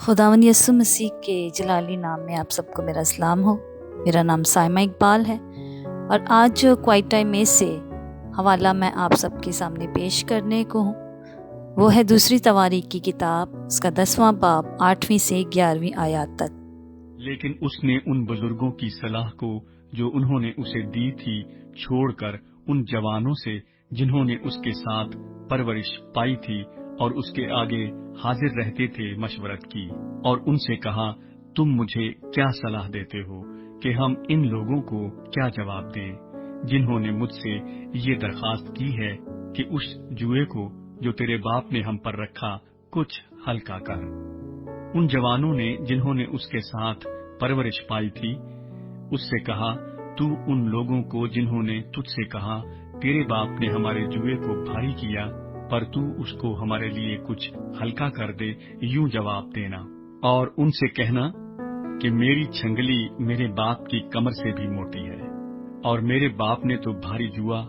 खुदावंद यसु मसीह के जलाली नाम में आप सबको मेरा सलाम हो। मेरा नाम साइमा इकबाल है और आज जो क्वाइट टाइम में से हवाला मैं आप सबके सामने पेश करने को हूँ वो है दूसरी तवारीख की किताब, उसका 10वां बाब 8वीं से 11वीं आयत तक। लेकिन उसने उन बुजुर्गों की सलाह को जो उन्होंने उसे दी थी छोड़कर उन जवानों से जिन्होंने उसके साथ परवरिश पाई थी और उसके आगे हाजिर रहते थे मशवरत की और उनसे कहा, तुम मुझे क्या सलाह देते हो कि हम इन लोगों को क्या जवाब दें जिन्होंने मुझसे ये दरखास्त की है कि उस जुए को जो तेरे बाप ने हम पर रखा कुछ हल्का कर। उन जवानों ने जिन्होंने उसके साथ परवरिश पाई थी उससे कहा, तू उन लोगों को जिन्होंने तुझसे कहा तेरे बाप ने हमारे जुए को भारी किया पर तू उसको हमारे लिए कुछ हल्का कर दे, यूं जवाब देना और उनसे कहना कि मेरी छंगली मेरे बाप की कमर से भी मोटी है और मेरे बाप ने तो भारी जुआ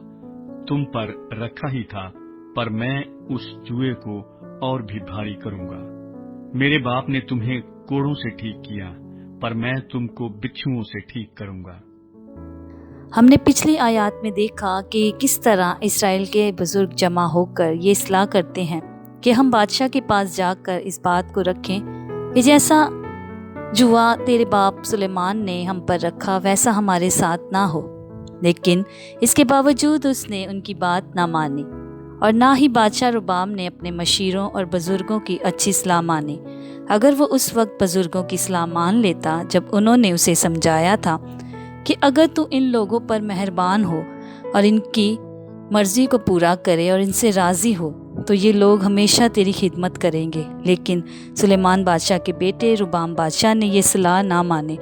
तुम पर रखा ही था, पर मैं उस जुए को और भी भारी करूंगा। मेरे बाप ने तुम्हें कोड़ों से ठीक किया, पर मैं तुमको बिच्छुओं से ठीक करूंगा। हमने पिछली आयत में देखा कि किस तरह इस्राएल के बुजुर्ग जमा होकर ये सलाह करते हैं कि हम बादशाह के पास जाकर इस बात को रखें कि जैसा जुआ तेरे बाप सुलेमान ने हम पर रखा वैसा हमारे साथ ना हो। लेकिन इसके बावजूद उसने उनकी बात ना मानी और ना ही बादशाह रुबाम ने अपने मशीरों और बुजुर्गों की अच्छी सलाह मानी। अगर वो उस वक्त बुजुर्गों की सलाह मान लेता जब उन्होंने उसे समझाया था कि अगर तू इन लोगों पर मेहरबान हो और इनकी मर्जी को पूरा करे और इनसे राज़ी हो तो ये लोग हमेशा तेरी खिदमत करेंगे। लेकिन सुलेमान बादशाह के बेटे रुबाम बादशाह ने ये सलाह ना माने,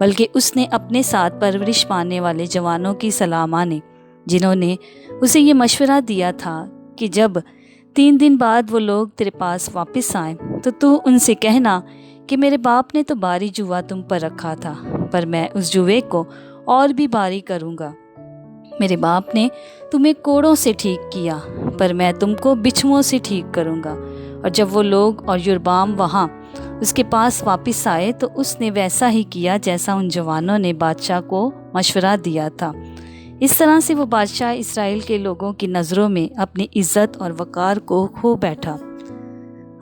बल्कि उसने अपने साथ परवरिश पाने वाले जवानों की सलाह मानी जिन्होंने उसे ये मशवरा दिया था कि जब 3 दिन बाद वो लोग तेरे पास वापस आए तो तू उनसे कहना कि मेरे बाप ने तो भारी जुआ तुम पर रखा था, पर मैं उस जुए को और भी भारी करूँगा। मेरे बाप ने तुम्हें कोड़ों से ठीक किया, पर मैं तुमको बिच्छुओं से ठीक करूँगा। और जब वो लोग और योरबाम वहाँ उसके पास वापस आए तो उसने वैसा ही किया जैसा उन जवानों ने बादशाह को मशवरा दिया था। इस तरह से वो बादशाह इसराइल के लोगों की नज़रों में अपनी इज़्ज़त और वक़ार को खो बैठा।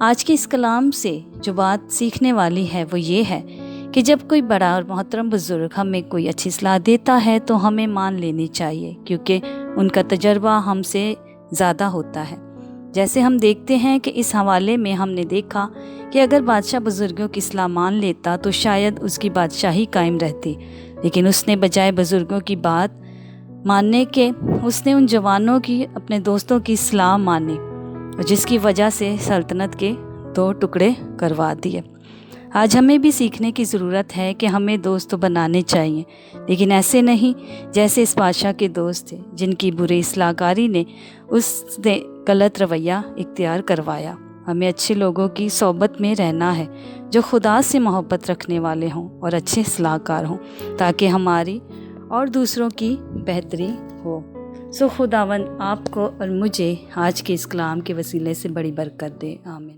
आज के इस कलाम से जो बात सीखने वाली है वो ये है कि जब कोई बड़ा और मोहतरम बुजुर्ग हमें कोई अच्छी सलाह देता है तो हमें मान लेनी चाहिए, क्योंकि उनका तजर्बा हमसे ज़्यादा होता है। जैसे हम देखते हैं कि इस हवाले में हमने देखा कि अगर बादशाह बुजुर्गों की सलाह मान लेता तो शायद उसकी बादशाही कायम रहती, लेकिन उसने बजाय बुजुर्गों की बात मानने के उसने उन जवानों की, अपने दोस्तों की सलाह मानी, जिसकी वजह से सल्तनत के 2 टुकड़े करवा दिए। आज हमें भी सीखने की ज़रूरत है कि हमें दोस्त तो बनाने चाहिए, लेकिन ऐसे नहीं जैसे इस बादशाह के दोस्त थे जिनकी बुरी सलाहकारी ने उसने गलत रवैया इख्तियार करवाया। हमें अच्छे लोगों की सोबत में रहना है जो खुदा से मोहब्बत रखने वाले हों और अच्छे सलाहकार हों, ताकि हमारी और दूसरों की बेहतरी हो। खुदावंद आपको और मुझे आज के इस कलाम के वसीले से बड़ी बरकत दे। आमीन।